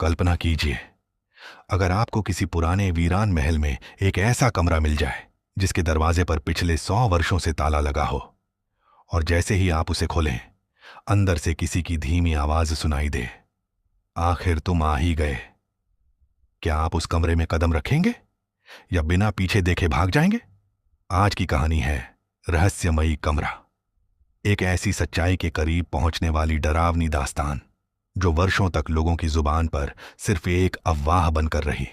कल्पना कीजिए, अगर आपको किसी पुराने वीरान महल में एक ऐसा कमरा मिल जाए जिसके दरवाजे पर पिछले 100 वर्षों से ताला लगा हो, और जैसे ही आप उसे खोलें, अंदर से किसी की धीमी आवाज सुनाई दे, आखिर तुम आ ही गए। क्या आप उस कमरे में कदम रखेंगे या बिना पीछे देखे भाग जाएंगे? आज की कहानी है रहस्यमयी कमरा, एक ऐसी सच्चाई के करीब पहुंचने वाली डरावनी दास्तान जो वर्षों तक लोगों की जुबान पर सिर्फ एक अफवाह बनकर रही।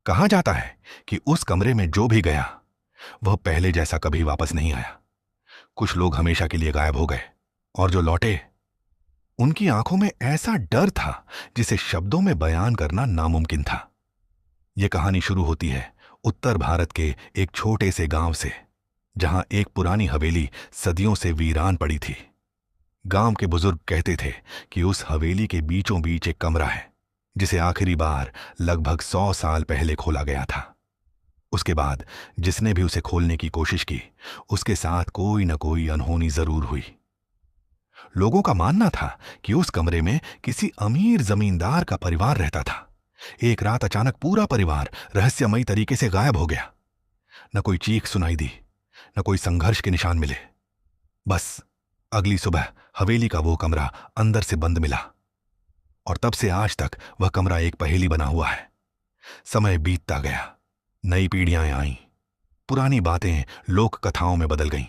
कहा जाता है कि उस कमरे में जो भी गया वह पहले जैसा कभी वापस नहीं आया। कुछ लोग हमेशा के लिए गायब हो गए, और जो लौटे उनकी आंखों में ऐसा डर था जिसे शब्दों में बयान करना नामुमकिन था। यह कहानी शुरू होती है उत्तर भारत के एक छोटे से गांव से, जहां एक पुरानी हवेली सदियों से वीरान पड़ी थी। गांव के बुजुर्ग कहते थे कि उस हवेली के बीचों बीच एक कमरा है जिसे आखिरी बार लगभग 100 साल पहले खोला गया था। उसके बाद जिसने भी उसे खोलने की कोशिश की, उसके साथ कोई न कोई अनहोनी जरूर हुई। लोगों का मानना था कि उस कमरे में किसी अमीर जमींदार का परिवार रहता था। एक रात अचानक पूरा परिवार रहस्यमयी तरीके से गायब हो गया। न कोई चीख सुनाई दी, न कोई संघर्ष के निशान मिले। बस अगली सुबह हवेली का वो कमरा अंदर से बंद मिला, और तब से आज तक वह कमरा एक पहेली बना हुआ है। समय बीतता गया, नई पीढ़ियां आईं, पुरानी बातें लोक कथाओं में बदल गईं,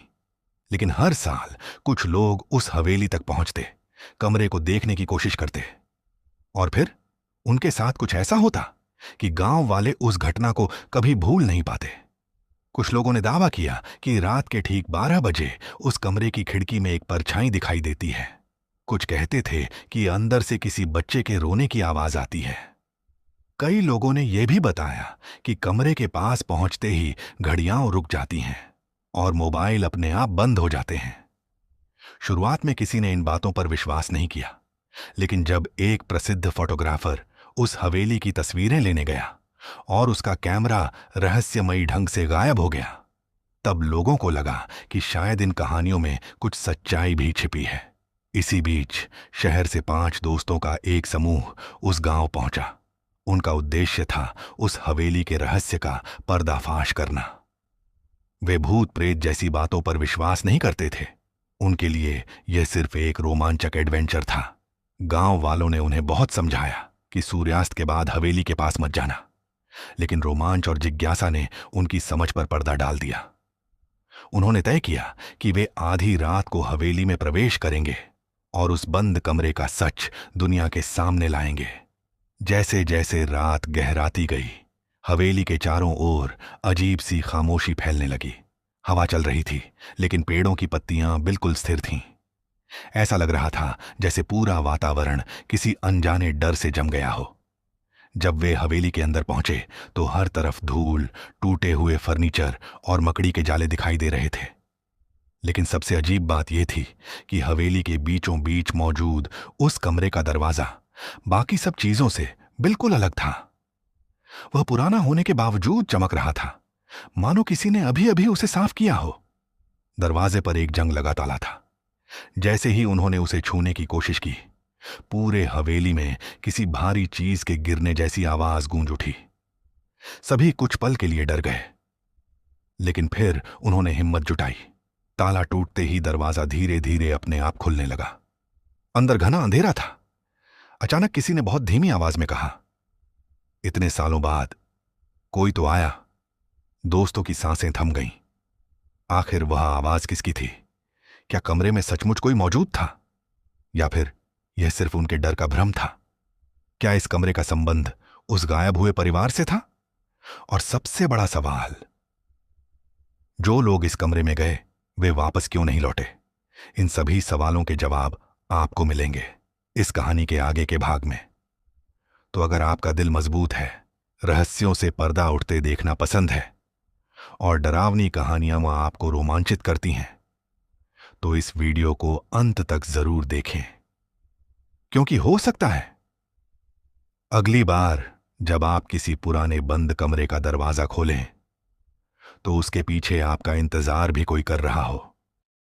लेकिन हर साल कुछ लोग उस हवेली तक पहुंचते, कमरे को देखने की कोशिश करते, और फिर उनके साथ कुछ ऐसा होता कि गांव वाले उस घटना को कभी भूल नहीं पाते। कुछ लोगों ने दावा किया कि रात के ठीक 12 बजे उस कमरे की खिड़की में एक परछाई दिखाई देती है। कुछ कहते थे कि अंदर से किसी बच्चे के रोने की आवाज आती है। कई लोगों ने यह भी बताया कि कमरे के पास पहुंचते ही घड़ियां रुक जाती हैं और मोबाइल अपने आप बंद हो जाते हैं। शुरुआत में किसी ने इन बातों पर विश्वास नहीं किया, लेकिन जब एक प्रसिद्ध फोटोग्राफर उस हवेली की तस्वीरें लेने गया और उसका कैमरा रहस्यमयी ढंग से गायब हो गया, तब लोगों को लगा कि शायद इन कहानियों में कुछ सच्चाई भी छिपी है। इसी बीच शहर से 5 दोस्तों का एक समूह उस गांव पहुंचा। उनका उद्देश्य था उस हवेली के रहस्य का पर्दाफाश करना। वे भूत प्रेत जैसी बातों पर विश्वास नहीं करते थे। उनके लिए यह सिर्फ एक रोमांचक एडवेंचर था। गांव वालों ने उन्हें बहुत समझाया कि सूर्यास्त के बाद हवेली के पास मत जाना, लेकिन रोमांच और जिज्ञासा ने उनकी समझ पर पर्दा डाल दिया। उन्होंने तय किया कि वे आधी रात को हवेली में प्रवेश करेंगे और उस बंद कमरे का सच दुनिया के सामने लाएंगे। जैसे जैसे रात गहराती गई, हवेली के चारों ओर अजीब सी खामोशी फैलने लगी। हवा चल रही थी, लेकिन पेड़ों की पत्तियां बिल्कुल स्थिर थीं। ऐसा लग रहा था जैसे पूरा वातावरण किसी अनजाने डर से जम गया हो। जब वे हवेली के अंदर पहुंचे तो हर तरफ धूल, टूटे हुए फर्नीचर और मकड़ी के जाले दिखाई दे रहे थे। लेकिन सबसे अजीब बात यह थी कि हवेली के बीचों बीच मौजूद उस कमरे का दरवाजा बाकी सब चीजों से बिल्कुल अलग था। वह पुराना होने के बावजूद चमक रहा था, मानो किसी ने अभी अभी उसे साफ किया हो। दरवाजे पर एक जंग लगा ताला था। जैसे ही उन्होंने उसे छूने की कोशिश की, पूरे हवेली में किसी भारी चीज के गिरने जैसी आवाज गूंज उठी। सभी कुछ पल के लिए डर गए, लेकिन फिर उन्होंने हिम्मत जुटाई। ताला टूटते ही दरवाजा धीरे धीरे अपने आप खुलने लगा। अंदर घना अंधेरा था। अचानक किसी ने बहुत धीमी आवाज में कहा, इतने सालों बाद कोई तो आया। दोस्तों की सांसें थम गईं। आखिर वह आवाज किसकी थी? क्या कमरे में सचमुच कोई मौजूद था, या फिर यह सिर्फ उनके डर का भ्रम था? क्या इस कमरे का संबंध उस गायब हुए परिवार से था? और सबसे बड़ा सवाल, जो लोग इस कमरे में गए वे वापस क्यों नहीं लौटे? इन सभी सवालों के जवाब आपको मिलेंगे इस कहानी के आगे के भाग में। तो अगर आपका दिल मजबूत है, रहस्यों से पर्दा उठते देखना पसंद है और डरावनी कहानियां आपको रोमांचित करती हैं, तो इस वीडियो को अंत तक जरूर देखें, क्योंकि हो सकता है अगली बार जब आप किसी पुराने बंद कमरे का दरवाजा खोलें तो उसके पीछे आपका इंतजार भी कोई कर रहा हो।